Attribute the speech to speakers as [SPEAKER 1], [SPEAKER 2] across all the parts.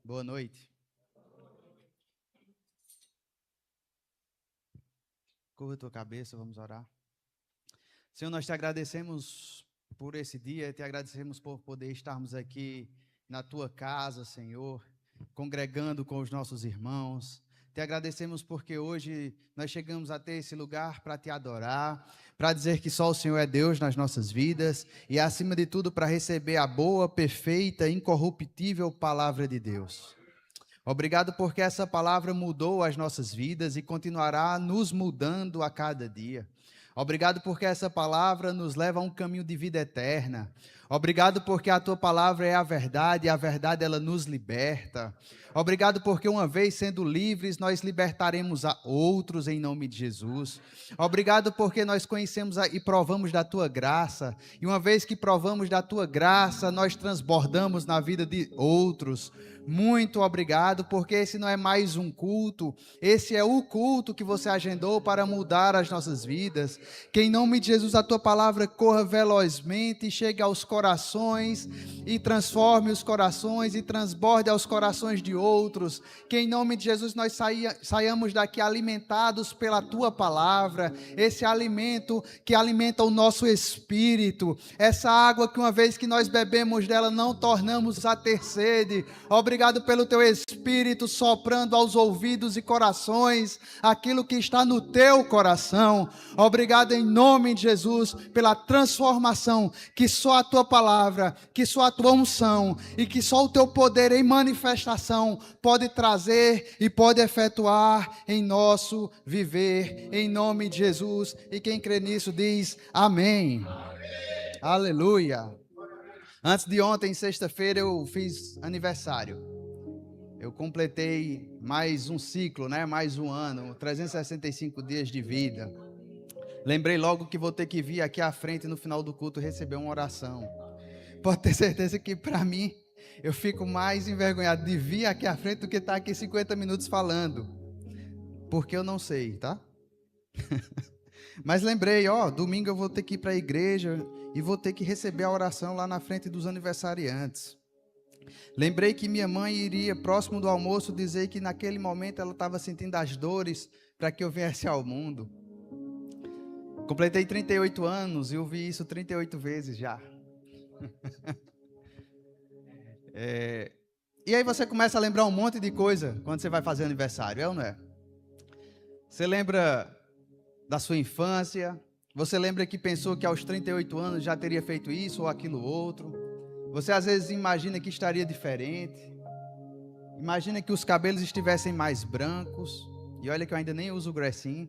[SPEAKER 1] Boa noite. Curva a tua cabeça, vamos orar. Senhor, nós te agradecemos por esse dia, te agradecemos por poder estarmos aqui na tua casa, Senhor, congregando com os nossos irmãos. Te agradecemos porque hoje nós chegamos até esse lugar para te adorar, para dizer que só o Senhor é Deus nas nossas vidas e, acima de tudo, para receber a boa, perfeita, incorruptível palavra de Deus. Obrigado porque essa palavra mudou as nossas vidas e continuará nos mudando a cada dia. Obrigado porque essa palavra nos leva a um caminho de vida eterna. Obrigado porque a tua palavra é a verdade e a verdade ela nos liberta. Obrigado porque uma vez sendo livres nós libertaremos a outros em nome de Jesus. Obrigado porque nós conhecemos e provamos da tua graça. E uma vez que provamos da tua graça, nós transbordamos na vida de outros. Muito obrigado, porque esse não é mais um culto, esse é o culto que você agendou para mudar as nossas vidas. Que em nome de Jesus a tua palavra corra velozmente e chegue aos corações e transforme os corações e transborde aos corações de outros. Que em nome de Jesus nós saiamos daqui alimentados pela tua palavra, esse alimento que alimenta o nosso espírito, essa água que uma vez que nós bebemos dela não tornamos a ter sede. Obrigado pelo teu Espírito soprando aos ouvidos e corações aquilo que está no teu coração. Obrigado em nome de Jesus pela transformação que só a tua palavra, que só a tua unção e que só o teu poder em manifestação pode trazer e pode efetuar em nosso viver, em nome de Jesus. E quem crê nisso diz amém. Aleluia. Antes de ontem, sexta-feira, eu fiz aniversário. Eu completei mais um ciclo, mais um ano, 365 dias de vida. Lembrei logo que vou ter que vir aqui à frente no final do culto receber uma oração. Pode ter certeza que para mim, eu fico mais envergonhado de vir aqui à frente do que estar aqui 50 minutos falando. Porque eu não sei, tá? Mas lembrei, domingo eu vou ter que ir para a igreja e vou ter que receber a oração lá na frente dos aniversariantes. Lembrei que minha mãe iria, próximo do almoço, dizer que naquele momento ela estava sentindo as dores para que eu viesse ao mundo. Completei 38 anos e ouvi isso 38 vezes já. E aí você começa a lembrar um monte de coisa quando você vai fazer aniversário, é ou não é? Você lembra da sua infância? Você lembra que pensou que aos 38 anos já teria feito isso ou aquilo outro? Você às vezes imagina que estaria diferente. Imagina que os cabelos estivessem mais brancos. E olha que eu ainda nem uso Gressin.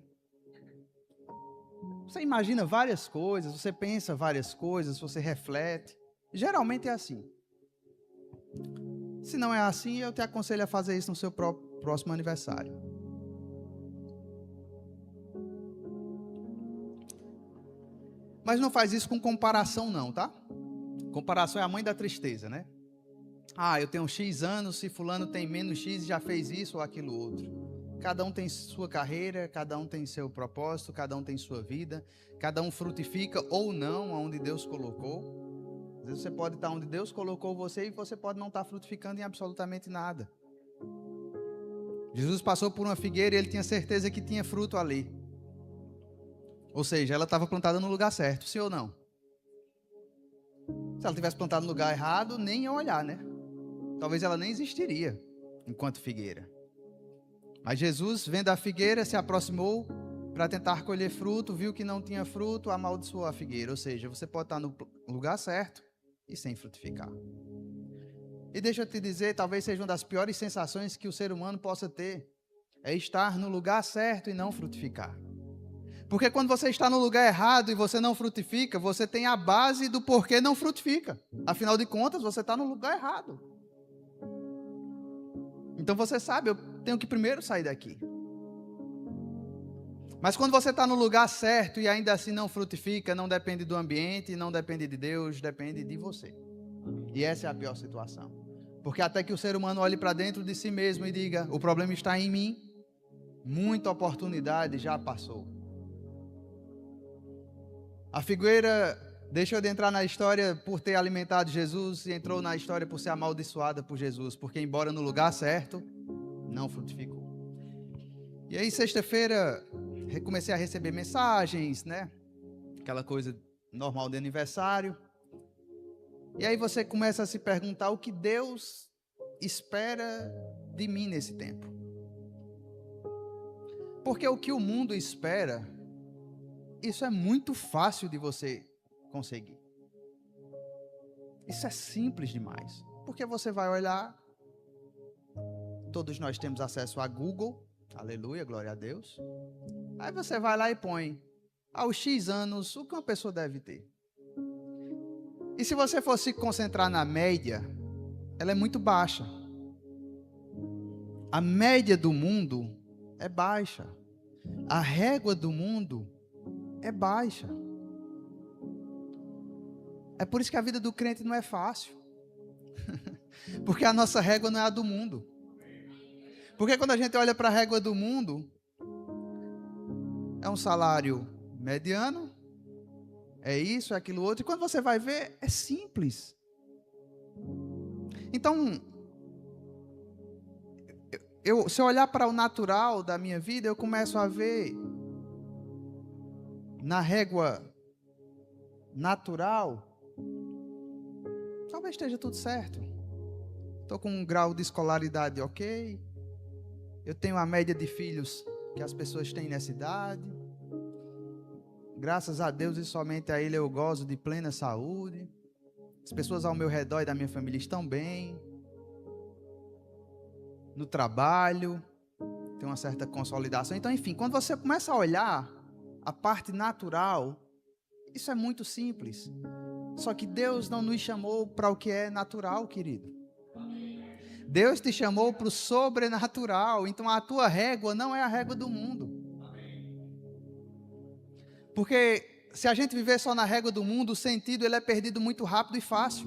[SPEAKER 1] Você imagina várias coisas, você pensa várias coisas, você reflete. Geralmente é assim. Se não é assim, eu te aconselho a fazer isso no seu próximo aniversário. Mas não faz isso com comparação não, tá? Comparação é a mãe da tristeza, né? Eu tenho X anos, se fulano tem menos X e já fez isso ou aquilo outro. Cada um tem sua carreira, cada um tem seu propósito, cada um tem sua vida, cada um frutifica ou não onde Deus colocou. Às vezes você pode estar onde Deus colocou você e você pode não estar frutificando em absolutamente nada. Jesus passou por uma figueira e ele tinha certeza que tinha fruto ali. Ou seja, ela estava plantada no lugar certo, sim ou não? Se ela tivesse plantado no lugar errado, nem ia olhar, né? Talvez ela nem existiria enquanto figueira. Mas Jesus, vendo a figueira, se aproximou para tentar colher fruto, viu que não tinha fruto, amaldiçoou a figueira. Ou seja, você pode estar no lugar certo e sem frutificar. E deixa eu te dizer, talvez seja uma das piores sensações que o ser humano possa ter, é estar no lugar certo e não frutificar. Porque quando você está no lugar errado e você não frutifica, você tem a base do porquê não frutifica. Afinal de contas, você está no lugar errado. Então você sabe, eu tenho que primeiro sair daqui. Mas quando você está no lugar certo e ainda assim não frutifica, não depende do ambiente, não depende de Deus, depende de você. E essa é a pior situação. Porque até que o ser humano olhe para dentro de si mesmo e diga, o problema está em mim, muita oportunidade já passou. A figueira deixou de entrar na história por ter alimentado Jesus e entrou na história por ser amaldiçoada por Jesus, porque embora no lugar certo, não frutificou. E aí, sexta-feira, comecei a receber mensagens, né? Aquela coisa normal de aniversário. E aí você começa a se perguntar o que Deus espera de mim nesse tempo. Porque o que o mundo espera, isso é muito fácil de você conseguir. Isso é simples demais. Porque você vai olhar, todos nós temos acesso a Google, aleluia, glória a Deus. Aí você vai lá e põe, aos X anos, o que uma pessoa deve ter. E se você for se concentrar na média, ela é muito baixa. A média do mundo é baixa. A régua do mundo é baixa. É por isso que a vida do crente não é fácil. Porque a nossa régua não é a do mundo. Porque quando a gente olha para a régua do mundo, é um salário mediano, é isso, é aquilo outro. E quando você vai ver, é simples. Então, se eu olhar para o natural da minha vida, eu começo a ver na régua natural, talvez esteja tudo certo. Estou com um grau de escolaridade ok. Eu tenho a média de filhos que as pessoas têm nessa idade. Graças a Deus e somente a Ele eu gozo de plena saúde. As pessoas ao meu redor e da minha família estão bem. No trabalho, tem uma certa consolidação. Então, enfim, quando você começa a olhar a parte natural, isso é muito simples. Só que Deus não nos chamou para o que é natural, querido. Deus te chamou para o sobrenatural. Então a tua régua não é a régua do mundo. Porque se a gente viver só na régua do mundo, o sentido ele é perdido muito rápido e fácil.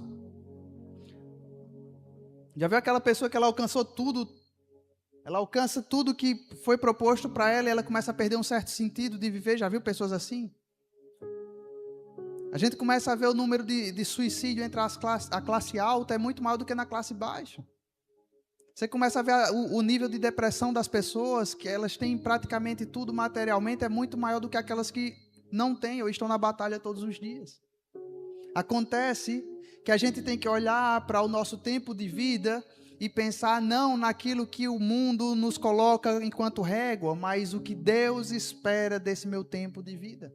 [SPEAKER 1] Já viu aquela pessoa que ela alcançou tudo? Ela alcança tudo que foi proposto para ela e ela começa a perder um certo sentido de viver. Já viu pessoas assim? A gente começa a ver o número de suicídio entre a classe alta é muito maior do que na classe baixa. Você começa a ver o nível de depressão das pessoas, que elas têm praticamente tudo materialmente, é muito maior do que aquelas que não têm ou estão na batalha todos os dias. Acontece que a gente tem que olhar para o nosso tempo de vida e pensar não naquilo que o mundo nos coloca enquanto régua, mas o que Deus espera desse meu tempo de vida.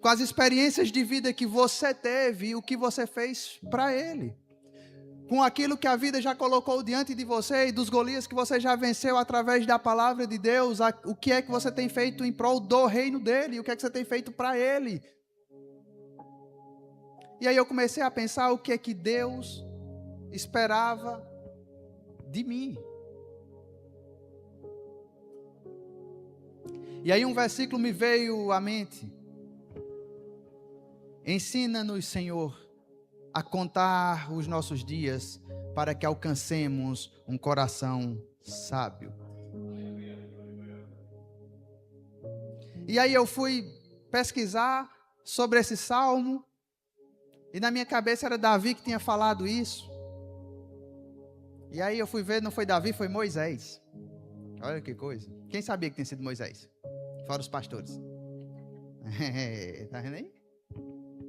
[SPEAKER 1] Com as experiências de vida que você teve, o que você fez para Ele. Com aquilo que a vida já colocou diante de você e dos Golias que você já venceu através da palavra de Deus, o que é que você tem feito em prol do reino dEle, o que é que você tem feito para Ele. E aí eu comecei a pensar o que é que Deus esperava de mim. E aí um versículo me veio à mente. Ensina-nos, Senhor, a contar os nossos dias para que alcancemos um coração sábio. E aí eu fui pesquisar sobre esse salmo e na minha cabeça era Davi que tinha falado isso. E aí eu fui ver, não foi Davi, foi Moisés. Olha que coisa. Quem sabia que tinha sido Moisés? Fora os pastores. Tá vendo aí?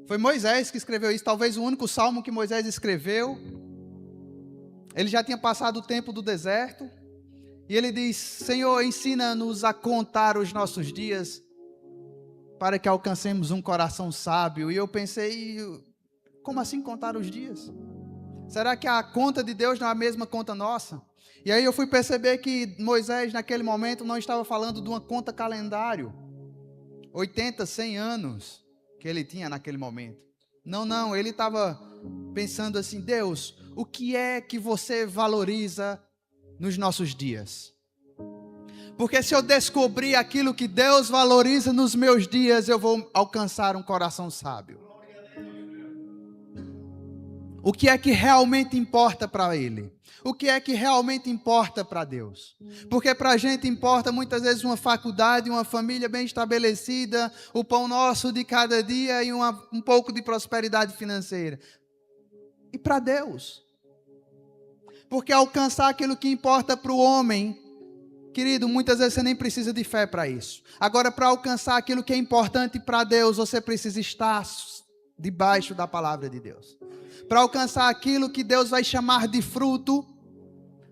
[SPEAKER 1] Foi Moisés que escreveu isso, talvez o único salmo que Moisés escreveu. Ele já tinha passado o tempo do deserto. E ele diz, Senhor, ensina-nos a contar os nossos dias para que alcancemos um coração sábio. E eu pensei, como assim contar os dias? Será que a conta de Deus não é a mesma conta nossa? E aí eu fui perceber que Moisés naquele momento não estava falando de uma conta calendário. 80, 100 anos que ele tinha naquele momento. Não, ele estava pensando assim, Deus, o que é que você valoriza nos nossos dias? Porque se eu descobrir aquilo que Deus valoriza nos meus dias, eu vou alcançar um coração sábio. O que é que realmente importa para Ele? O que é que realmente importa para Deus? Porque para a gente importa muitas vezes uma faculdade, uma família bem estabelecida, o pão nosso de cada dia e um pouco de prosperidade financeira. E para Deus? Porque alcançar aquilo que importa para o homem, querido, muitas vezes você nem precisa de fé para isso. Agora, para alcançar aquilo que é importante para Deus, você precisa estar debaixo da palavra de Deus. Para alcançar aquilo que Deus vai chamar de fruto,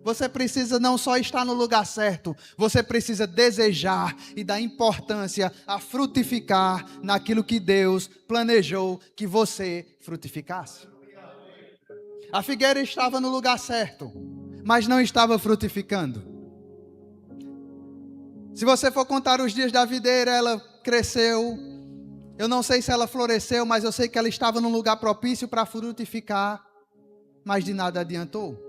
[SPEAKER 1] você precisa não só estar no lugar certo, você precisa desejar e dar importância a frutificar naquilo que Deus planejou que você frutificasse. A figueira estava no lugar certo, mas não estava frutificando. Se você for contar os dias da videira, ela cresceu. Eu não sei se ela floresceu, mas eu sei que ela estava num lugar propício para frutificar, mas de nada adiantou.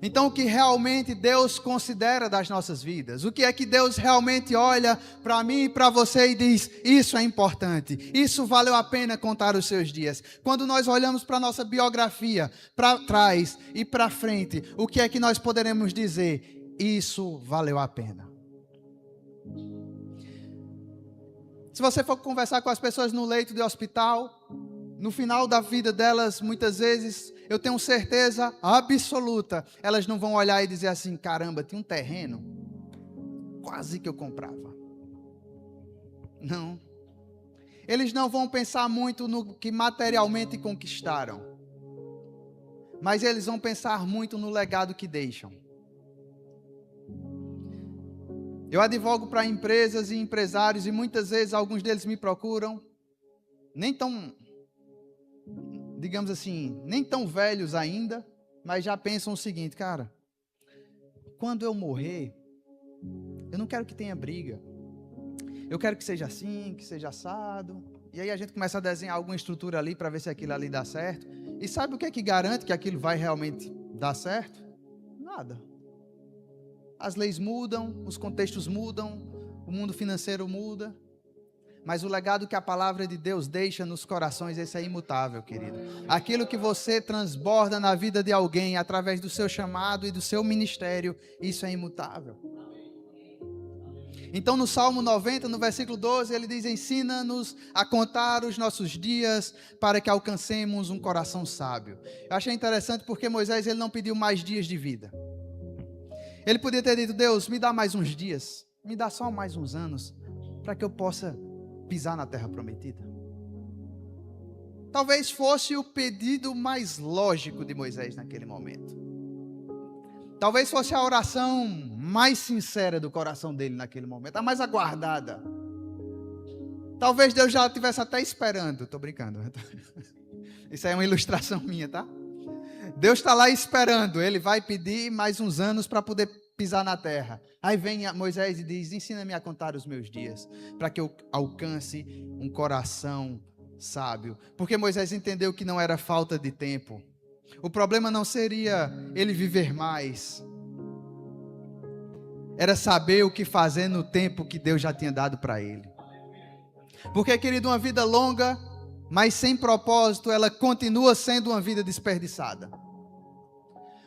[SPEAKER 1] Então, o que realmente Deus considera das nossas vidas? O que é que Deus realmente olha para mim e para você e diz, isso é importante, isso valeu a pena contar os seus dias? Quando nós olhamos para a nossa biografia, para trás e para frente, o que é que nós poderemos dizer? Isso valeu a pena. Se você for conversar com as pessoas no leito de hospital, no final da vida delas, muitas vezes, eu tenho certeza absoluta, elas não vão olhar e dizer assim, caramba, tinha um terreno, quase que eu comprava. Não. Eles não vão pensar muito no que materialmente conquistaram, mas eles vão pensar muito no legado que deixam. Eu advogo para empresas e empresários e muitas vezes alguns deles me procuram, nem tão, digamos assim, nem tão velhos ainda, mas já pensam o seguinte, cara, quando eu morrer, eu não quero que tenha briga, eu quero que seja assim, que seja assado, e aí a gente começa a desenhar alguma estrutura ali para ver se aquilo ali dá certo, e sabe o que é que garante que aquilo vai realmente dar certo? Nada. As leis mudam, os contextos mudam, o mundo financeiro muda, mas o legado que a palavra de Deus deixa nos corações, esse é imutável, querido. Aquilo que você transborda na vida de alguém, através do seu chamado e do seu ministério, isso é imutável. Então no Salmo 90, no versículo 12, ele diz, ensina-nos a contar os nossos dias, para que alcancemos um coração sábio. Eu achei interessante porque Moisés, ele não pediu mais dias de vida. Ele podia ter dito, Deus, me dá mais uns dias, me dá só mais uns anos, para que eu possa pisar na terra prometida. Talvez fosse o pedido mais lógico de Moisés naquele momento. Talvez fosse a oração mais sincera do coração dele naquele momento, a mais aguardada. Talvez Deus já estivesse até esperando, estou brincando. Isso aí é uma ilustração minha, tá? Deus está lá esperando, ele vai pedir mais uns anos para poder pisar na terra. Aí vem Moisés e diz, ensina-me a contar os meus dias, para que eu alcance um coração sábio. Porque Moisés entendeu que não era falta de tempo. O problema não seria ele viver mais. Era saber o que fazer no tempo que Deus já tinha dado para ele. Porque, querido, uma vida longa, mas sem propósito, ela continua sendo uma vida desperdiçada.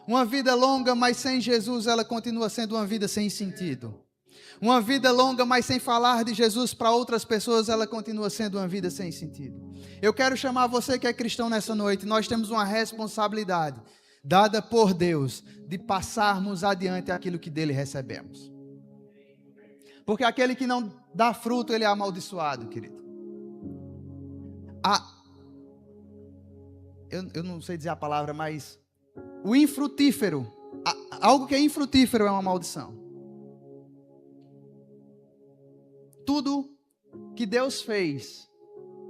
[SPEAKER 1] Uma vida longa, mas sem Jesus, ela continua sendo uma vida sem sentido. Uma vida longa, mas sem falar de Jesus para outras pessoas, ela continua sendo uma vida sem sentido. Eu quero chamar você que é cristão nessa noite. Nós temos uma responsabilidade dada por Deus de passarmos adiante aquilo que dele recebemos. Porque aquele que não dá fruto, ele é amaldiçoado, querido. Eu não sei dizer a palavra, mas o infrutífero, algo que é infrutífero é uma maldição. Tudo que Deus fez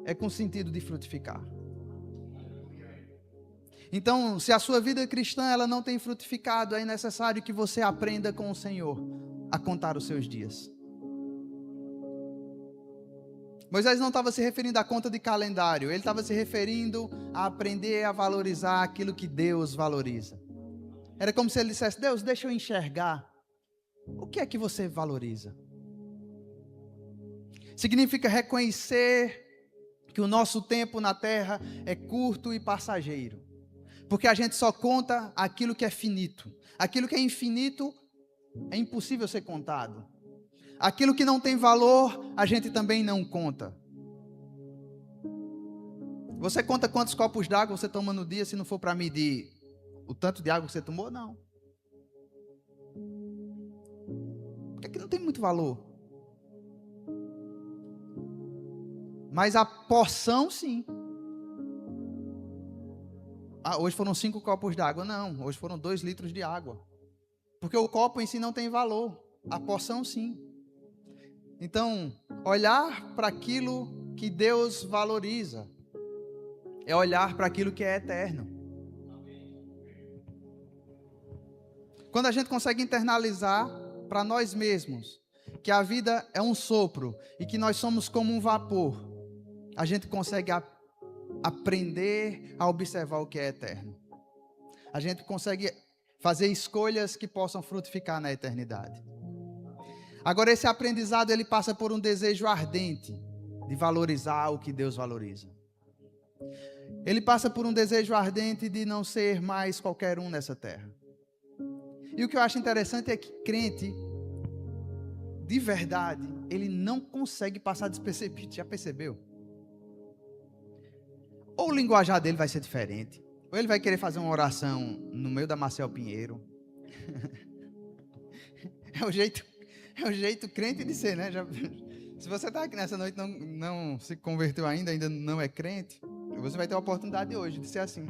[SPEAKER 1] é com sentido de frutificar. Então, se a sua vida cristã ela não tem frutificado, é necessário que você aprenda com o Senhor a contar os seus dias. Moisés não estava se referindo à conta de calendário, ele estava se referindo a aprender a valorizar aquilo que Deus valoriza. Era como se ele dissesse, Deus, deixa eu enxergar. O que é que você valoriza? Significa reconhecer que o nosso tempo na terra é curto e passageiro. Porque a gente só conta aquilo que é finito. Aquilo que é infinito é impossível ser contado. Aquilo que não tem valor, a gente também não conta. Você conta quantos copos d'água você toma no dia, se não for para medir o tanto de água que você tomou? Não. Porque aqui não tem muito valor. Mas a porção, sim. Hoje foram 5 copos d'água. Não, hoje foram 2 litros de água. Porque o copo em si não tem valor. A porção, sim. Então, olhar para aquilo que Deus valoriza é olhar para aquilo que é eterno. Quando a gente consegue internalizar para nós mesmos que a vida é um sopro e que nós somos como um vapor, a gente consegue aprender a observar o que é eterno. A gente consegue fazer escolhas que possam frutificar na eternidade. Agora, esse aprendizado, ele passa por um desejo ardente de valorizar o que Deus valoriza. Ele passa por um desejo ardente de não ser mais qualquer um nessa terra. E o que eu acho interessante é que crente, de verdade, ele não consegue passar despercebido. Já percebeu? Ou o linguajar dele vai ser diferente, ou ele vai querer fazer uma oração no meio da Marcel Pinheiro. É o jeito crente de ser, né? Se você está aqui nessa noite e não se converteu ainda não é crente, você vai ter a oportunidade hoje de ser assim.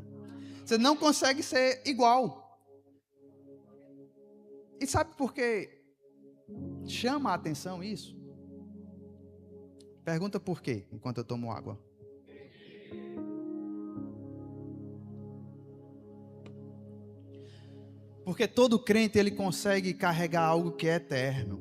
[SPEAKER 1] Você não consegue ser igual. E sabe por que chama a atenção isso? Pergunta por quê, enquanto eu tomo água. Porque todo crente, ele consegue carregar algo que é eterno.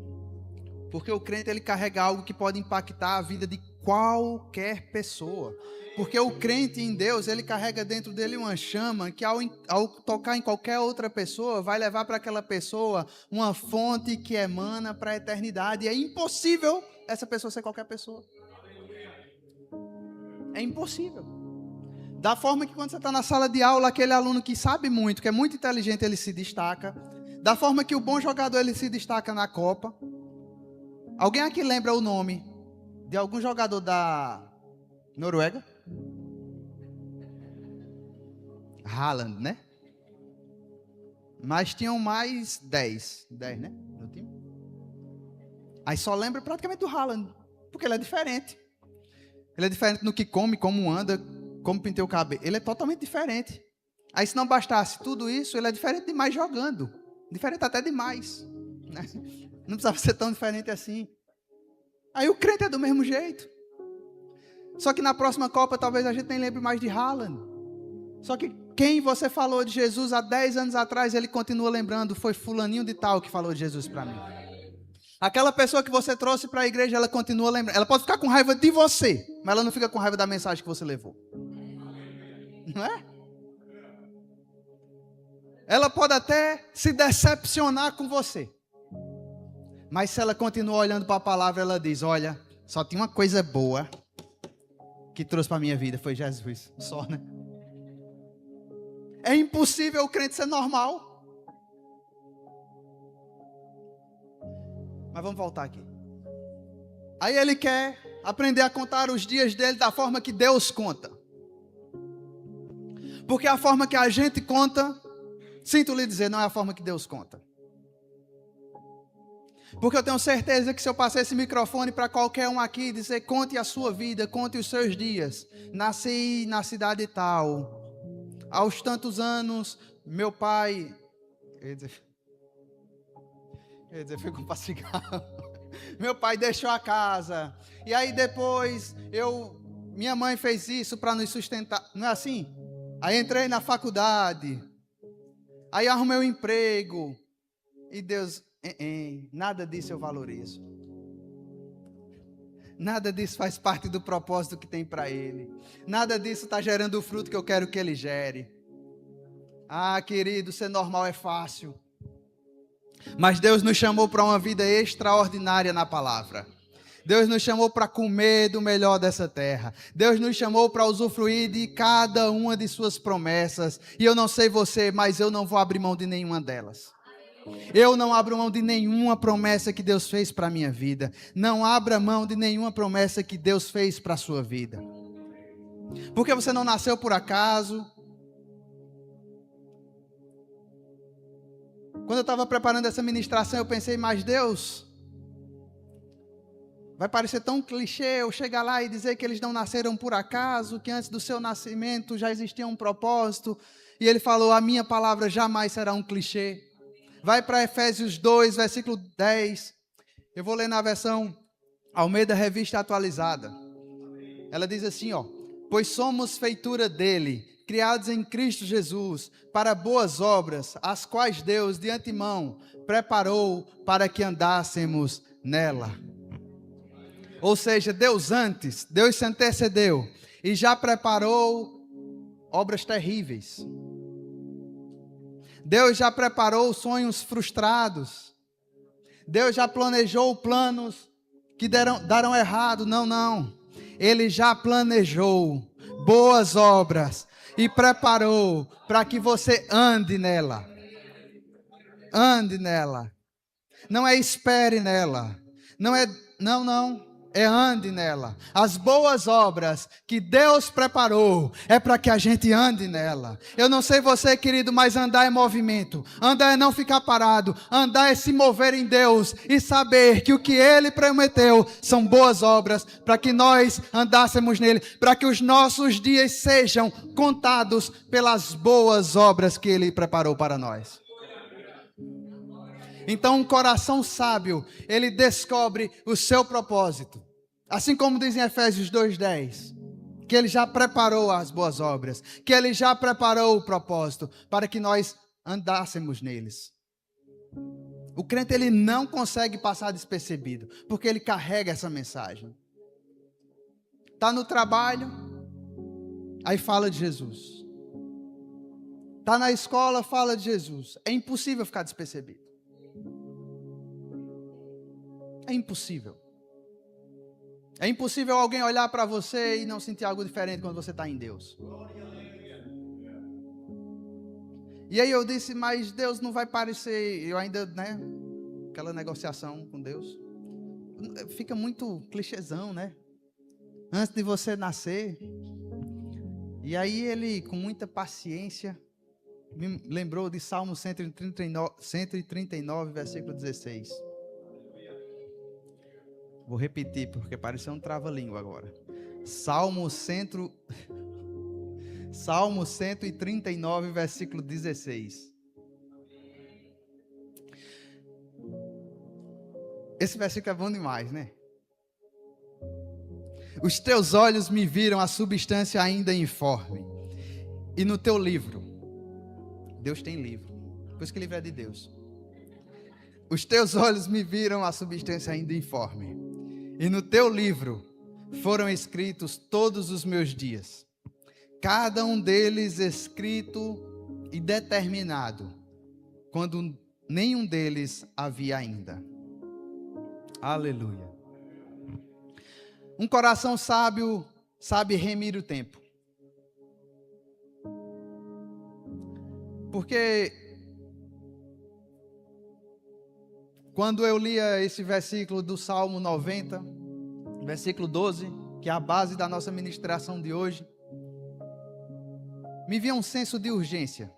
[SPEAKER 1] Porque o crente, ele carrega algo que pode impactar a vida de qualquer pessoa. Porque o crente em Deus, ele carrega dentro dele uma chama que ao tocar em qualquer outra pessoa, vai levar para aquela pessoa uma fonte que emana para a eternidade. E é impossível essa pessoa ser qualquer pessoa. É impossível. Da forma que quando você está na sala de aula, aquele aluno que sabe muito, que é muito inteligente, ele se destaca. Da forma que o bom jogador, ele se destaca na Copa. Alguém aqui lembra o nome de algum jogador da Noruega? Haaland, né? Mas tinham mais 10, né? No time. Aí só lembra praticamente do Haaland, porque ele é diferente. Ele é diferente no que come, como anda, como penteia o cabelo. Ele é totalmente diferente. Aí se não bastasse tudo isso, ele é diferente demais jogando. Diferente até demais, né? Não precisava ser tão diferente assim. Aí o crente é do mesmo jeito. Só que na próxima Copa talvez a gente nem lembre mais de Haaland. Só que quem você falou de Jesus há 10 anos atrás, ele continua lembrando, foi fulaninho de tal que falou de Jesus para mim. Aquela pessoa que você trouxe para a igreja, ela continua lembrando. Ela pode ficar com raiva de você, mas ela não fica com raiva da mensagem que você levou. Não é? Ela pode até se decepcionar com você. Mas se ela continua olhando para a palavra, ela diz, olha, só tinha uma coisa boa que trouxe para a minha vida, foi Jesus. Só, né? É impossível o crente ser normal. Mas vamos voltar aqui. Aí ele quer aprender a contar os dias dele da forma que Deus conta. Porque a forma que a gente conta, sinto lhe dizer, não é a forma que Deus conta. Porque eu tenho certeza que se eu passar esse microfone para qualquer um aqui e dizer, conte a sua vida, conte os seus dias. Nasci na cidade tal. Aos tantos anos, meu pai... Eu ia dizer, foi comprar cigarro. Meu pai deixou a casa. E aí depois, minha mãe fez isso para nos sustentar. Não é assim? Aí entrei na faculdade. Aí arrumei um emprego. E Deus... nada disso eu valorizo. Nada disso faz parte do propósito que tem para ele. Nada disso está gerando o fruto que eu quero que ele gere. Ah, querido, ser normal é fácil. Mas Deus nos chamou para uma vida extraordinária na palavra. Deus nos chamou para comer do melhor dessa terra. Deus nos chamou para usufruir de cada uma de suas promessas. E eu não sei você, mas eu não vou abrir mão de nenhuma delas. Eu não abro mão de nenhuma promessa que Deus fez para a minha vida. Não abra mão de nenhuma promessa que Deus fez para a sua vida. Porque você não nasceu por acaso. Quando eu estava preparando essa ministração, eu pensei, mas Deus, vai parecer tão clichê eu chegar lá e dizer que eles não nasceram por acaso, que antes do seu nascimento já existia um propósito. E ele falou, a minha palavra jamais será um clichê. Vai para Efésios 2, versículo 10. Eu vou ler na versão Almeida Revista Atualizada. Ela diz assim, ó: pois somos feitura dele, criados em Cristo Jesus, para boas obras, as quais Deus de antemão preparou para que andássemos nela. Ou seja, Deus se antecedeu e já preparou obras terríveis. Deus já preparou sonhos frustrados. Deus já planejou planos que darão errado. Não. Ele já planejou boas obras e preparou para que você ande nela. Ande nela. Não é espere nela. Não. É ande nela. As boas obras que Deus preparou é para que a gente ande nela. Eu não sei você, querido, mas andar é movimento. Andar é não ficar parado. Andar é se mover em Deus e saber que o que Ele prometeu são boas obras para que nós andássemos nele, para que os nossos dias sejam contados pelas boas obras que Ele preparou para nós. Então, um coração sábio, ele descobre o seu propósito. Assim como diz em Efésios 2:10, que ele já preparou as boas obras, que ele já preparou o propósito para que nós andássemos neles. O crente, ele não consegue passar despercebido, porque ele carrega essa mensagem. Está no trabalho, aí fala de Jesus. Está na escola, fala de Jesus. É impossível ficar despercebido. É impossível. É impossível alguém olhar para você e não sentir algo diferente quando você está em Deus. E aí eu disse, mas Deus não vai parecer, eu ainda, aquela negociação com Deus, fica muito clichêzão, antes de você nascer. E aí ele, com muita paciência, me lembrou de Salmo 139, versículo 16. Vou repetir, porque pareceu um trava-língua agora. Salmo 139, versículo 16. Esse versículo é bom demais, Os teus olhos me viram a substância ainda informe. E no teu livro, Deus tem livro, por isso que o livro é de Deus. Os teus olhos me viram a substância ainda informe. E no teu livro foram escritos todos os meus dias, cada um deles escrito e determinado, quando nenhum deles havia ainda. Aleluia. Um coração sábio sabe remir o tempo. Porque quando eu lia esse versículo do Salmo 90, versículo 12, que é a base da nossa ministração de hoje, me vinha um senso de urgência.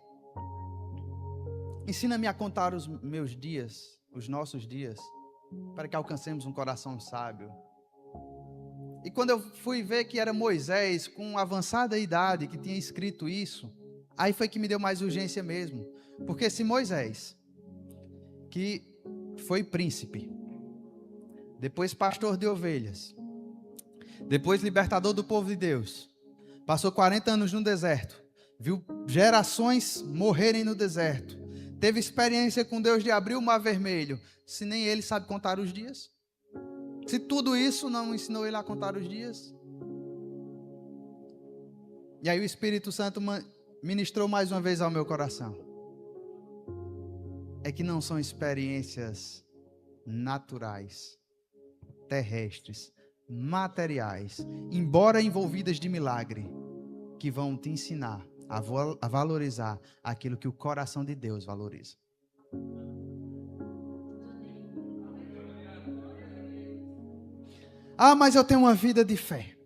[SPEAKER 1] Ensina-me a contar os meus dias, os nossos dias, para que alcancemos um coração sábio. E quando eu fui ver que era Moisés, com avançada idade, que tinha escrito isso, aí foi que me deu mais urgência mesmo. Porque se Moisés, que foi príncipe, depois pastor de ovelhas, depois libertador do povo de Deus, passou 40 anos no deserto, viu gerações morrerem no deserto, teve experiência com Deus de abrir o mar vermelho, se nem ele sabe contar os dias, se tudo isso não ensinou ele a contar os dias. E aí o Espírito Santo ministrou mais uma vez ao meu coração, é que não são experiências naturais, terrestres, materiais, embora envolvidas de milagre, que vão te ensinar a valorizar aquilo que o coração de Deus valoriza. Ah, mas eu tenho uma vida de fé.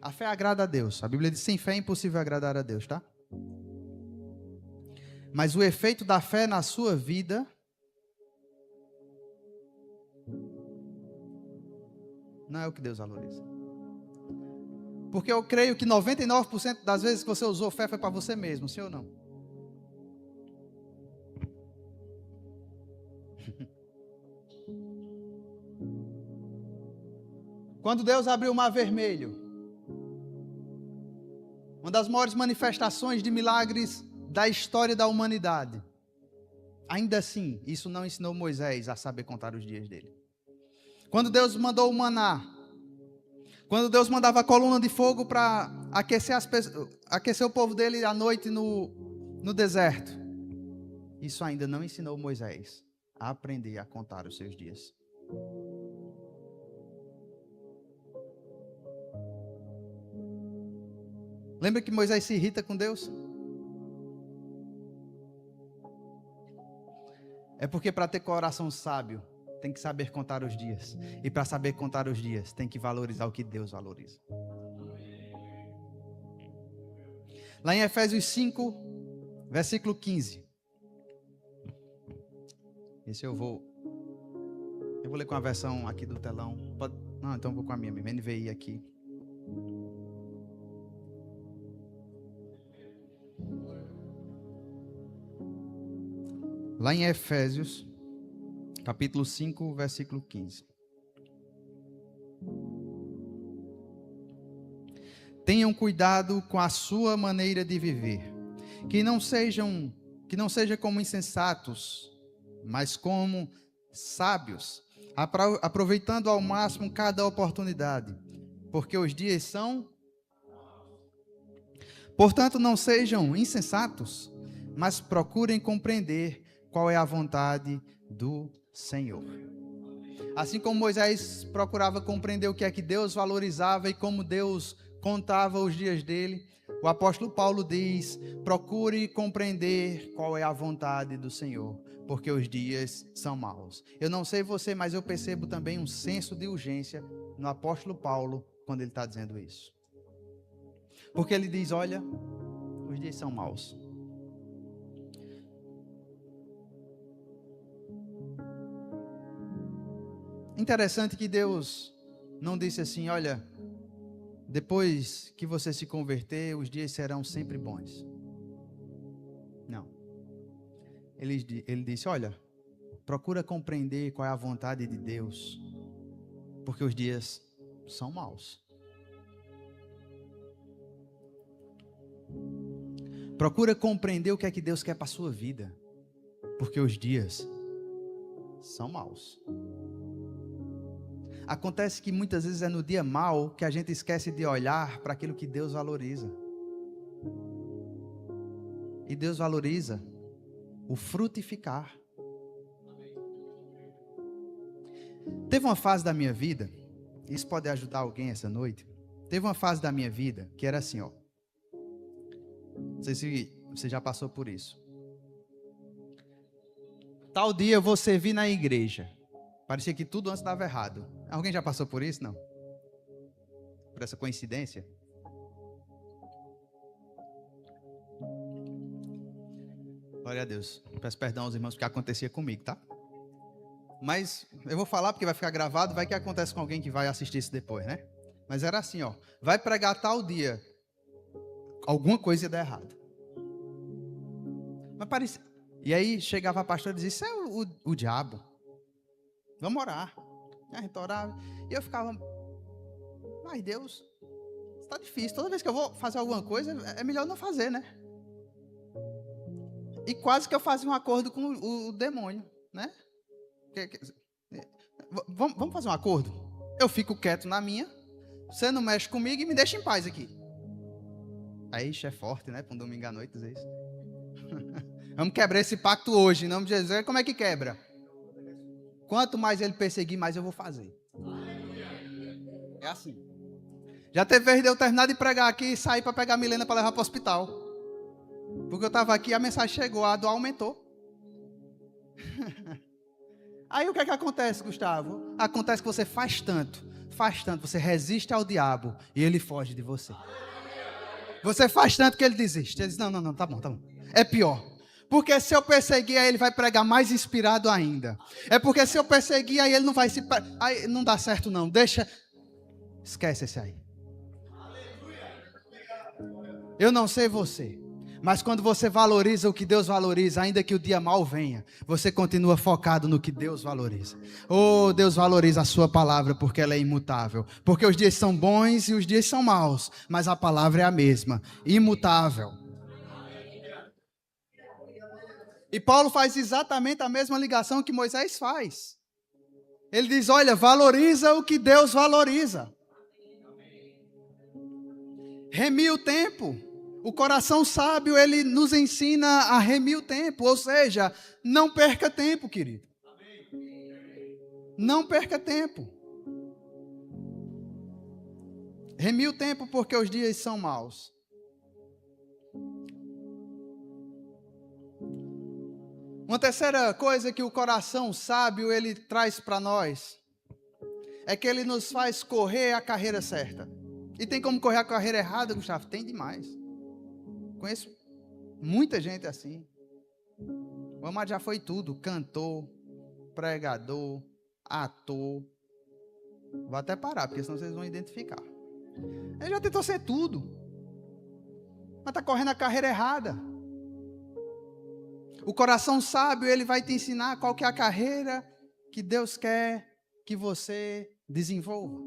[SPEAKER 1] A fé agrada a Deus. A Bíblia diz: sem fé é impossível agradar a Deus, tá? Mas o efeito da fé na sua vida não é o que Deus valoriza. Porque eu creio que 99% das vezes que você usou fé foi para você mesmo, sim ou não? Quando Deus abriu o mar vermelho, uma das maiores manifestações de milagres da história da humanidade, ainda assim, isso não ensinou Moisés a saber contar os dias dele. Quando Deus mandou o maná, quando Deus mandava a coluna de fogo para aquecer o povo dele à noite no deserto, isso ainda não ensinou Moisés a aprender a contar os seus dias. Lembra que Moisés se irrita com Deus? É porque para ter coração sábio, tem que saber contar os dias. E para saber contar os dias, tem que valorizar o que Deus valoriza. Lá em Efésios 5, versículo 15. Esse eu vou ler com a versão aqui do telão. Não, então eu vou com a minha NVI aqui. Lá em Efésios, capítulo 5, versículo 15. Tenham cuidado com a sua maneira de viver, que não seja como insensatos, mas como sábios, aproveitando ao máximo cada oportunidade, porque os dias são. Portanto, não sejam insensatos, mas procurem compreender qual é a vontade do Senhor. Assim como Moisés procurava compreender o que é que Deus valorizava e como Deus contava os dias dele, o apóstolo Paulo diz: procure compreender qual é a vontade do Senhor, porque os dias são maus. Eu não sei você, mas eu percebo também um senso de urgência no apóstolo Paulo quando ele está dizendo isso. Porque ele diz: olha, os dias são maus. Interessante que Deus não disse assim: olha, depois que você se converter, os dias serão sempre bons. Não. Ele disse: olha, procura compreender qual é a vontade de Deus, porque os dias são maus. Procura compreender o que é que Deus quer para a sua vida, porque os dias são maus. Acontece que muitas vezes é no dia mau que a gente esquece de olhar para aquilo que Deus valoriza. E Deus valoriza o frutificar. Teve uma fase da minha vida, isso pode ajudar alguém essa noite. Teve uma fase da minha vida que era assim, ó. Não sei se você já passou por isso. Tal dia eu vou servir na igreja. Parecia que tudo antes dava errado. Alguém já passou por isso? Não? Por essa coincidência? Glória a Deus. Peço perdão aos irmãos porque acontecia comigo, tá? Mas eu vou falar porque vai ficar gravado, vai que acontece com alguém que vai assistir isso depois, né? Mas era assim, ó. Vai pregar tal dia. Alguma coisa ia dar errado. Mas parecia... E aí chegava a pastora e dizia: isso é o diabo. Vamos orar. A gente orava. E eu ficava: mas Deus, está difícil. Toda vez que eu vou fazer alguma coisa, é melhor não fazer, né? E quase que eu fazia um acordo com o demônio, né? Vamos fazer um acordo? Eu fico quieto na minha, você não mexe comigo e me deixa em paz aqui. Aí, é forte, né? Para um domingo à noite dizer isso. Vamos quebrar esse pacto hoje, em nome de Jesus. Como é que quebra? Quanto mais ele perseguir, mais eu vou fazer. É assim. Já teve vez de eu terminar de pregar aqui e sair para pegar a Milena para levar para o hospital. Porque eu estava aqui e a mensagem chegou, a dor aumentou. Aí o que é que acontece, Gustavo? Acontece que você faz tanto, você resiste ao diabo e ele foge de você. Você faz tanto que ele desiste. Ele diz, não, tá bom. É pior. Porque se eu perseguir, aí ele vai pregar mais inspirado ainda. É porque se eu perseguir, aí ele não vai se... Aí não dá certo não, deixa... Esquece esse aí. Eu não sei você, mas quando você valoriza o que Deus valoriza, ainda que o dia mal venha, você continua focado no que Deus valoriza. Oh, Deus valoriza a sua palavra porque ela é imutável. Porque os dias são bons e os dias são maus, mas a palavra é a mesma, imutável. E Paulo faz exatamente a mesma ligação que Moisés faz. Ele diz, olha, valoriza o que Deus valoriza. Remir o tempo. O coração sábio, ele nos ensina a remir o tempo. Ou seja, não perca tempo, querido. Não perca tempo. Remir o tempo porque os dias são maus. Uma terceira coisa que o coração sábio, ele traz para nós, é que ele nos faz correr a carreira certa. E tem como correr a carreira errada, Gustavo? Tem demais. Conheço muita gente assim. O amado já foi tudo: cantor, pregador, ator. Vou até parar, porque senão vocês vão identificar. Ele já tentou ser tudo, mas está correndo a carreira errada. O coração sábio, ele vai te ensinar qual que é a carreira que Deus quer que você desenvolva.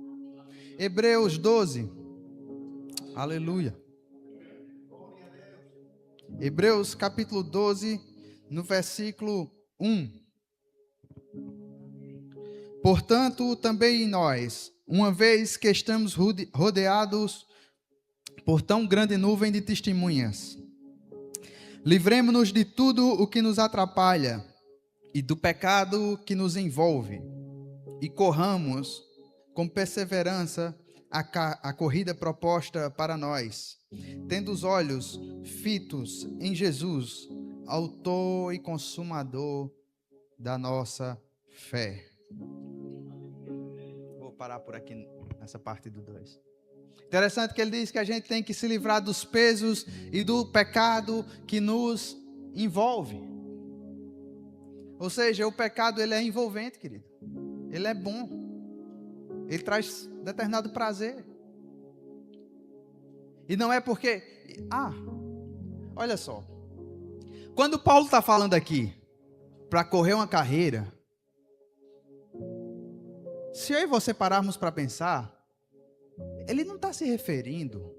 [SPEAKER 1] Hebreus 12. Aleluia. Hebreus capítulo 12, no versículo 1. Portanto, também nós, uma vez que estamos rodeados por tão grande nuvem de testemunhas, livremo-nos de tudo o que nos atrapalha e do pecado que nos envolve, e corramos com perseverança a corrida proposta para nós, tendo os olhos fitos em Jesus, autor e consumador da nossa fé. Vou parar por aqui nessa parte do 2. Interessante que ele diz que a gente tem que se livrar dos pesos e do pecado que nos envolve. Ou seja, o pecado, ele é envolvente, querido. Ele é bom. Ele traz determinado prazer. E não é porque... olha só. Quando Paulo está falando aqui para correr uma carreira, se eu e você pararmos para pensar, ele não está se referindo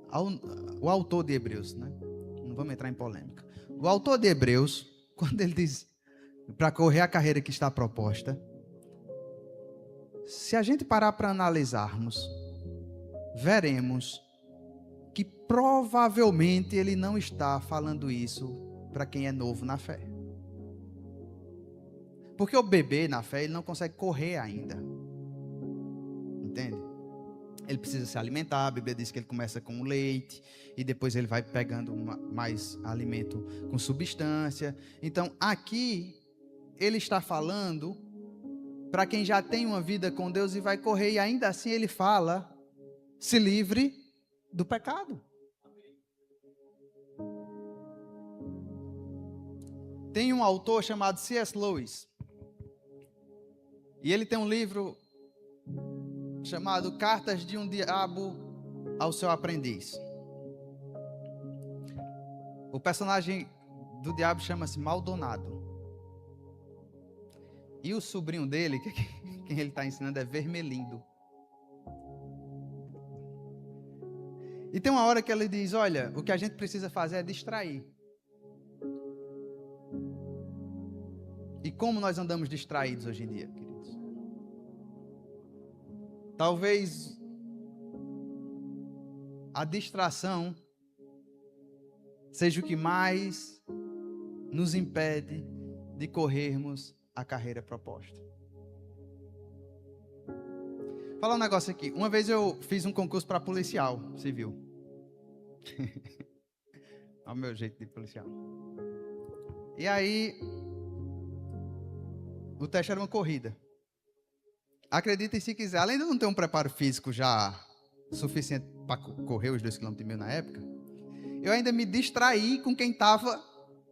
[SPEAKER 1] ao autor de Hebreus, né? Não vamos entrar em polêmica. O autor de Hebreus, quando ele diz para correr a carreira que está proposta, se a gente parar para analisarmos, veremos que provavelmente ele não está falando isso para quem é novo na fé. Porque o bebê na fé, ele não consegue correr ainda. Entende? Ele precisa se alimentar. A Bíblia diz que ele começa com o leite e depois ele vai pegando mais alimento com substância. Então, aqui, ele está falando para quem já tem uma vida com Deus e vai correr, e ainda assim ele fala, se livre do pecado. Tem um autor chamado C.S. Lewis, e ele tem um livro chamado Cartas de um Diabo ao Seu Aprendiz. O personagem do diabo chama-se Maldonado. E o sobrinho dele, quem ele está ensinando, é Vermelindo. E tem uma hora que ele diz, olha, o que a gente precisa fazer é distrair. E como nós andamos distraídos hoje em dia, queridos? Talvez a distração seja o que mais nos impede de corrermos a carreira proposta. Vou falar um negócio aqui. Uma vez eu fiz um concurso para policial civil. Olha o meu jeito de policial. E aí, o teste era uma corrida. Acreditem se quiser, além de eu não ter um preparo físico já suficiente para correr os 2,5 km na época, eu ainda me distraí com quem estava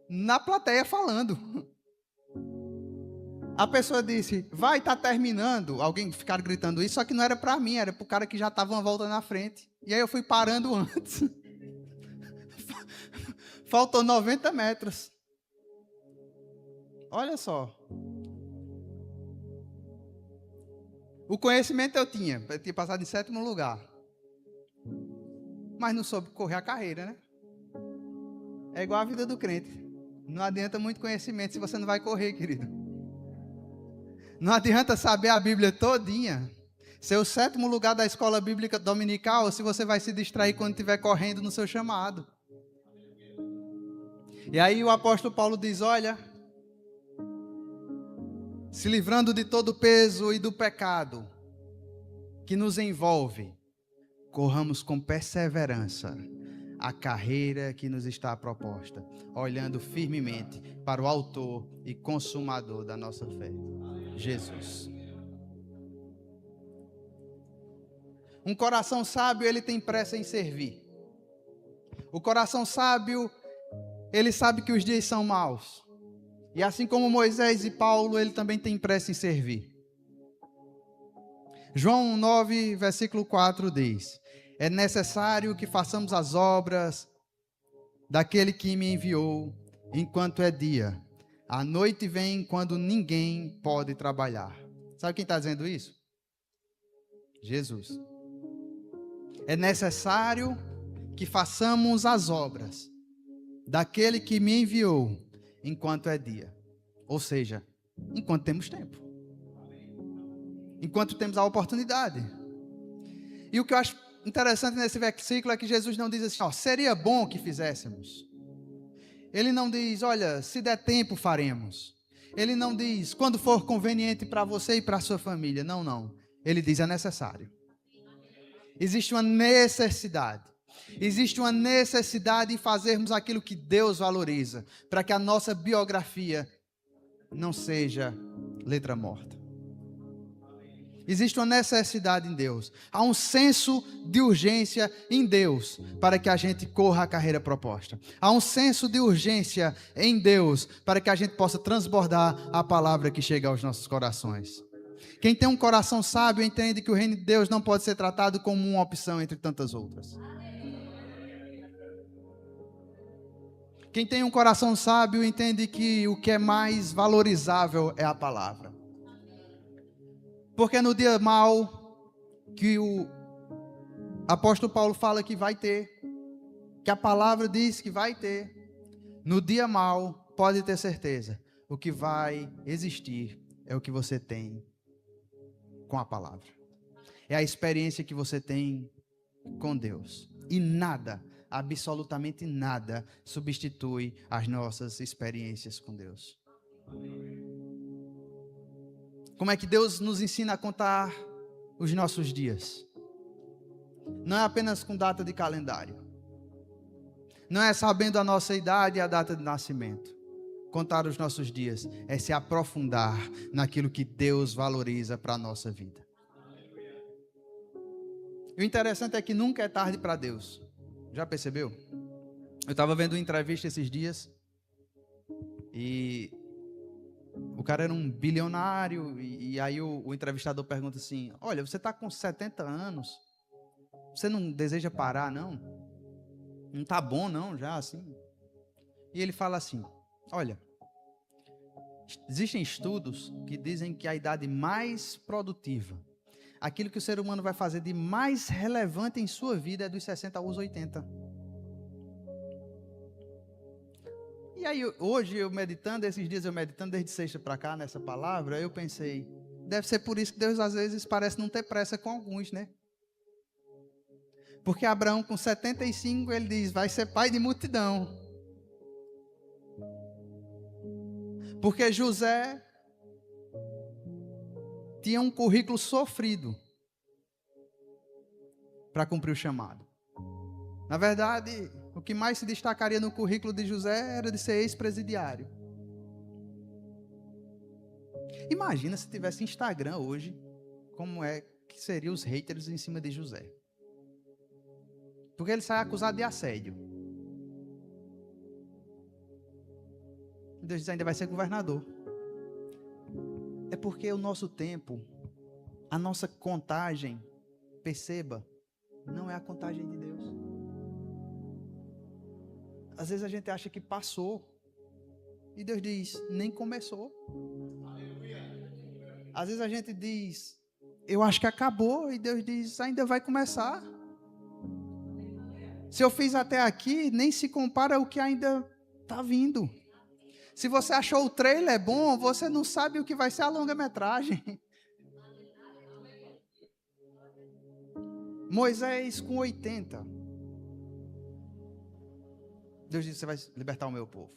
[SPEAKER 1] na plateia falando. A pessoa disse, vai, tá terminando. Alguém ficaram gritando isso, só que não era para mim, era para o cara que já estava uma volta na frente. E aí eu fui parando antes. Faltou 90 metros. Olha só. O conhecimento eu tinha passado em 7º lugar. Mas não soube correr a carreira, né? É igual a vida do crente. Não adianta muito conhecimento se você não vai correr, querido. Não adianta saber a Bíblia todinha, ser o 7º lugar da escola bíblica dominical, se você vai se distrair quando estiver correndo no seu chamado. E aí o apóstolo Paulo diz, olha, se livrando de todo o peso e do pecado que nos envolve, corramos com perseverança a carreira que nos está proposta, olhando firmemente para o autor e consumador da nossa fé, Jesus. Um coração sábio, ele tem pressa em servir. O coração sábio, ele sabe que os dias são maus. E assim como Moisés e Paulo, ele também tem pressa em servir. João 9, versículo 4 diz: é necessário que façamos as obras daquele que me enviou enquanto é dia. A noite vem quando ninguém pode trabalhar. Sabe quem está dizendo isso? Jesus. É necessário que façamos as obras daquele que me enviou enquanto é dia. Ou seja, enquanto temos tempo. Enquanto temos a oportunidade. E o que eu acho interessante nesse versículo é que Jesus não diz assim, ó, seria bom que fizéssemos. Ele não diz, olha, se der tempo faremos. Ele não diz, quando for conveniente para você e para a sua família. Não, não. Ele diz, é necessário. Existe uma necessidade. Existe uma necessidade em fazermos aquilo que Deus valoriza, para que a nossa biografia não seja letra morta. Existe uma necessidade em Deus. Há um senso de urgência em Deus para que a gente corra a carreira proposta. Há um senso de urgência em Deus para que a gente possa transbordar a palavra que chega aos nossos corações. Quem tem um coração sábio entende que o reino de Deus não pode ser tratado como uma opção entre tantas outras. Quem tem um coração sábio entende que o que é mais valorizável é a palavra. Porque no dia mau, que o apóstolo Paulo fala que vai ter, que a palavra diz que vai ter, no dia mau, pode ter certeza, o que vai existir é o que você tem com a palavra. É a experiência que você tem com Deus. E nada, absolutamente nada, substitui as nossas experiências com Deus. Como é que Deus nos ensina a contar os nossos dias? Não é apenas com data de calendário. Não é sabendo a nossa idade e a data de nascimento. Contar os nossos dias é se aprofundar naquilo que Deus valoriza para a nossa vida. E o interessante é que nunca é tarde para Deus. Já percebeu? Eu estava vendo uma entrevista esses dias e o cara era um bilionário e aí o entrevistador pergunta assim, olha, você está com 70 anos, você não deseja parar não? Não está bom não já assim? E ele fala assim, olha, existem estudos que dizem que a idade mais produtiva, aquilo que o ser humano vai fazer de mais relevante em sua vida é dos 60 aos 80. E aí, hoje esses dias eu meditando, desde sexta para cá, nessa palavra, eu pensei, deve ser por isso que Deus às vezes parece não ter pressa com alguns, né? Porque Abraão com 75, ele diz, vai ser pai de multidão. Porque José tinha um currículo sofrido para cumprir o chamado. Na verdade, o que mais se destacaria no currículo de José era de ser ex-presidiário. Imagina se tivesse Instagram hoje, como é que seriam os haters em cima de José. Porque ele sai acusado de assédio. Deus diz, ainda vai ser governador. É porque o nosso tempo, a nossa contagem, perceba, não é a contagem de Deus. Às vezes a gente acha que passou, e Deus diz, nem começou. Às vezes a gente diz, eu acho que acabou, e Deus diz, ainda vai começar. Se eu fiz até aqui, nem se compara ao que ainda está vindo. Se você achou o trailer bom, você não sabe o que vai ser a longa-metragem. Moisés com 80. Deus disse, você vai libertar o meu povo.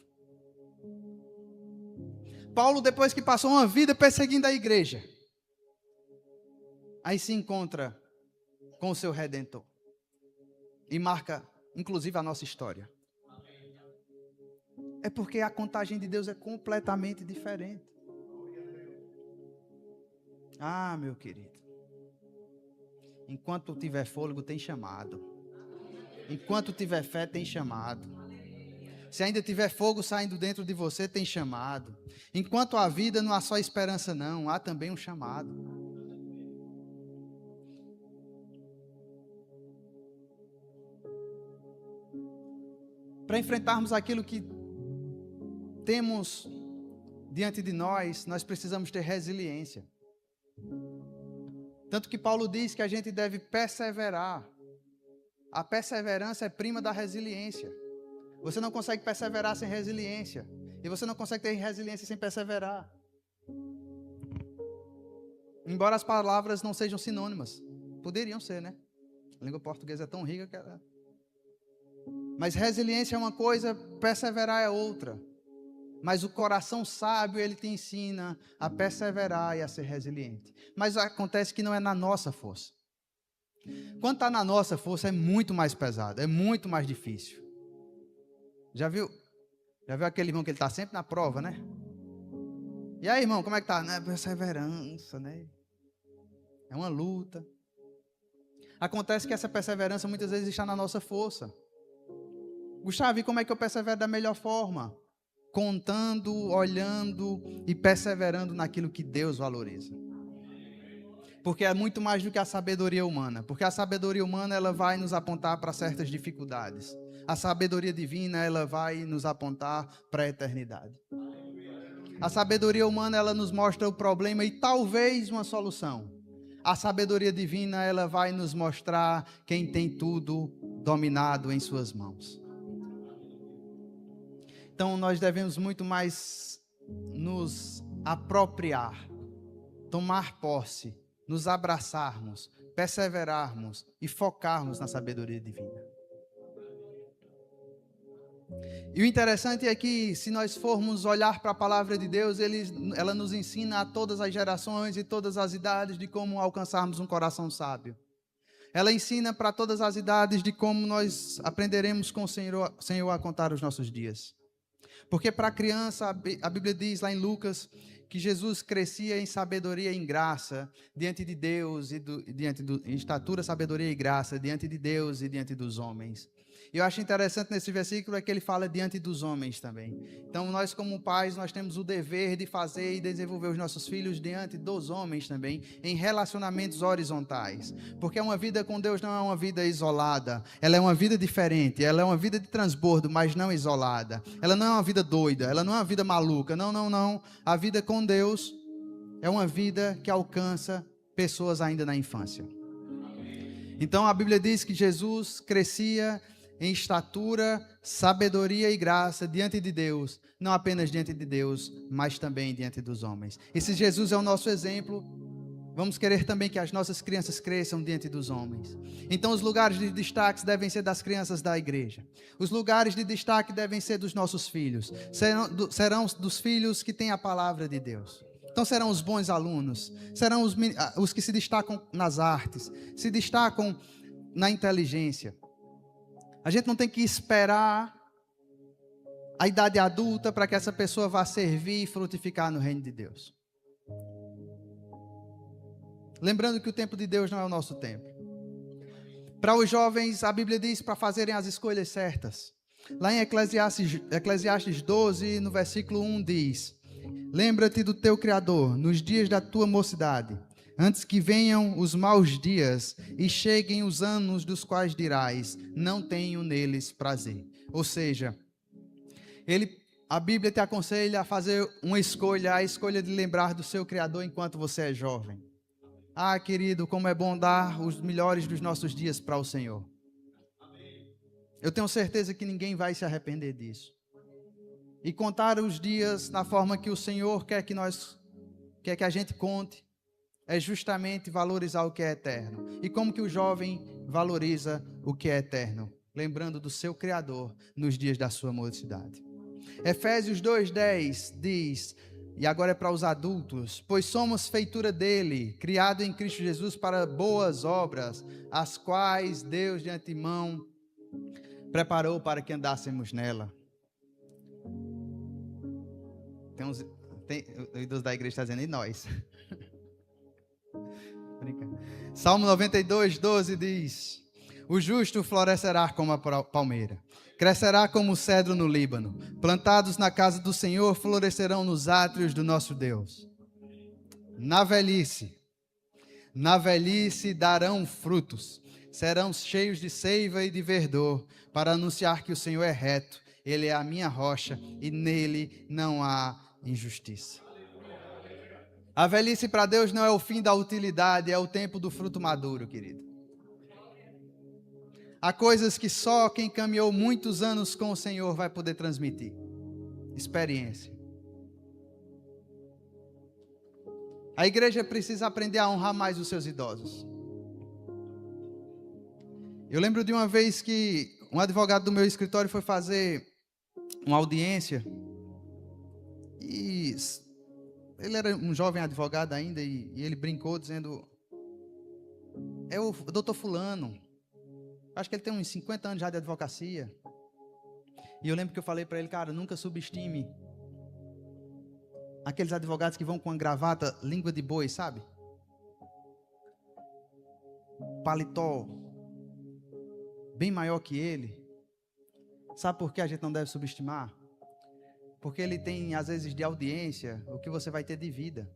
[SPEAKER 1] Paulo, depois que passou uma vida perseguindo a igreja, aí se encontra com o seu Redentor. E marca, inclusive, a nossa história. É porque a contagem de Deus é completamente diferente. Ah, meu querido. Enquanto tiver fôlego, tem chamado. Enquanto tiver fé, tem chamado. Se ainda tiver fogo saindo dentro de você, tem chamado. Enquanto há vida, não há só esperança, não. Há também um chamado. Para enfrentarmos aquilo que temos diante de nós, nós precisamos ter resiliência. Tanto que Paulo diz que a gente deve perseverar. A perseverança é prima da resiliência. Você não consegue perseverar sem resiliência. E você não consegue ter resiliência sem perseverar. Embora as palavras não sejam sinônimas. Poderiam ser, né? A língua portuguesa é tão rica que ela... Mas resiliência é uma coisa, perseverar é outra. Mas o coração sábio, ele te ensina a perseverar e a ser resiliente. Mas acontece que não é na nossa força. Quando está na nossa força, é muito mais pesado, é muito mais difícil. Já viu aquele irmão que ele está sempre na prova, né? E aí, irmão, como é que tá? É perseverança, né? É uma luta. Acontece que essa perseverança muitas vezes está na nossa força. Gustavo, e como é que eu persevero da melhor forma? Contando, olhando e perseverando naquilo que Deus valoriza. Porque é muito mais do que a sabedoria humana. Porque a sabedoria humana, ela vai nos apontar para certas dificuldades. A sabedoria divina, ela vai nos apontar para a eternidade. A sabedoria humana, ela nos mostra o problema e talvez uma solução. A sabedoria divina, ela vai nos mostrar quem tem tudo dominado em suas mãos. Então, nós devemos muito mais nos apropriar, tomar posse, nos abraçarmos, perseverarmos e focarmos na sabedoria divina. E o interessante é que, se nós formos olhar para a palavra de Deus, ela nos ensina a todas as gerações e todas as idades de como alcançarmos um coração sábio. Ela ensina para todas as idades de como nós aprenderemos com o Senhor a contar os nossos dias. Porque para a criança, a Bíblia diz lá em Lucas que Jesus crescia em sabedoria e em graça diante de Deus em estatura, sabedoria e graça diante de Deus e diante dos homens. E eu acho interessante nesse versículo é que ele fala diante dos homens também. Então nós como pais, nós temos o dever de fazer e desenvolver os nossos filhos diante dos homens também, em relacionamentos horizontais. Porque uma vida com Deus não é uma vida isolada, ela é uma vida diferente, ela é uma vida de transbordo, mas não isolada. Ela não é uma vida doida, ela não é uma vida maluca, não. A vida com Deus é uma vida que alcança pessoas ainda na infância. Então a Bíblia diz que Jesus crescia em estatura, sabedoria e graça diante de Deus, não apenas diante de Deus, mas também diante dos homens. E se Jesus é o nosso exemplo, Vamos querer também que as nossas crianças cresçam diante dos homens. Então os lugares de destaque devem ser das crianças da igreja. Os lugares de destaque devem ser dos nossos filhos. Serão dos filhos que têm a palavra de Deus. Então serão os bons alunos. Serão os que se destacam nas artes. Se destacam na inteligência. A gente não tem que esperar a idade adulta para que essa pessoa vá servir e frutificar no reino de Deus. Lembrando que o tempo de Deus não é o nosso tempo. Para os jovens, a Bíblia diz para fazerem as escolhas certas. Lá em Eclesiastes 12, no versículo 1 diz: lembra-te do teu Criador nos dias da tua mocidade, antes que venham os maus dias e cheguem os anos dos quais dirás, não tenho neles prazer. Ou seja, a Bíblia te aconselha a fazer uma escolha, a escolha de lembrar do seu Criador enquanto você é jovem. Ah, querido, como é bom dar os melhores dos nossos dias para o Senhor. Eu tenho certeza que ninguém vai se arrepender disso. E contar os dias na forma que o Senhor quer que a gente conte, é justamente valorizar o que é eterno. E como que o jovem valoriza o que é eterno? Lembrando do seu Criador nos dias da sua mocidade. Efésios 2:10 diz, e agora é para os adultos: pois somos feitura dele, criado em Cristo Jesus para boas obras, as quais Deus de antemão preparou para que andássemos nela. O idoso da igreja está dizendo, e nós? Salmo 92:12 diz: o justo florescerá como a palmeira, crescerá como o cedro no Líbano, plantados na casa do Senhor, florescerão nos átrios do nosso Deus. Na velhice darão frutos, serão cheios de seiva e de verdor, para anunciar que o Senhor é reto, Ele é a minha rocha e nele não há injustiça. A velhice para Deus não é o fim da utilidade, é o tempo do fruto maduro, querido. Há coisas que só quem caminhou muitos anos com o Senhor vai poder transmitir. Experiência. A igreja precisa aprender a honrar mais os seus idosos. Eu lembro de uma vez que um advogado do meu escritório foi fazer uma audiência e ele era um jovem advogado ainda e ele brincou dizendo: é o doutor fulano, acho que ele tem uns 50 anos já de advocacia. E eu lembro que eu falei para ele: cara, nunca subestime aqueles advogados que vão com uma gravata, língua de boi, sabe? Paletó bem maior que ele. Sabe por que a gente não deve subestimar? Porque ele tem, às vezes, de audiência, o que você vai ter de vida.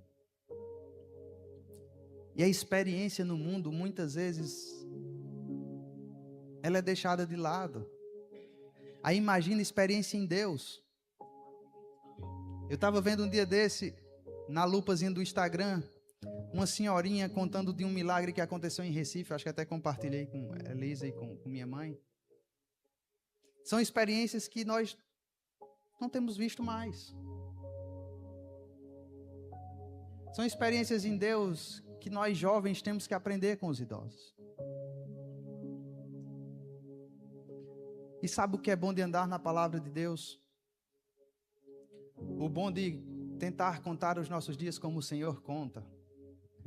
[SPEAKER 1] E a experiência no mundo, muitas vezes, ela é deixada de lado. Aí imagina a experiência em Deus. Eu estava vendo um dia desse, na lupazinha do Instagram, uma senhorinha contando de um milagre que aconteceu em Recife. Acho que até compartilhei com a Elisa e com minha mãe. São experiências que nós não temos visto mais. São experiências em Deus que nós jovens temos que aprender com os idosos. E sabe o que é bom de andar na palavra de Deus? O bom de tentar contar os nossos dias como o Senhor conta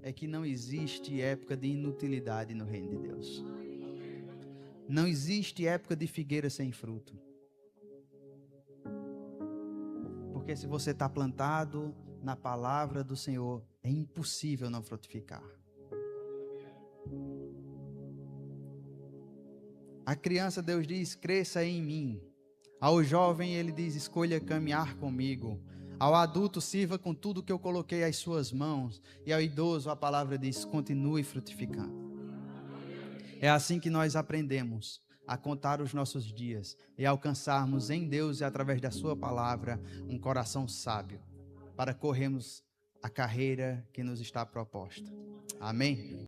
[SPEAKER 1] é que não existe época de inutilidade no reino de Deus. Não existe época de figueira sem fruto. Porque se você está plantado na palavra do Senhor, é impossível não frutificar. A criança, Deus diz, cresça em mim. Ao jovem, ele diz, escolha caminhar comigo. Ao adulto, sirva com tudo que eu coloquei às suas mãos. E ao idoso, a palavra diz, continue frutificando. É assim que nós aprendemos a contar os nossos dias e alcançarmos em Deus e através da sua palavra um coração sábio para corrermos a carreira que nos está proposta. Amém?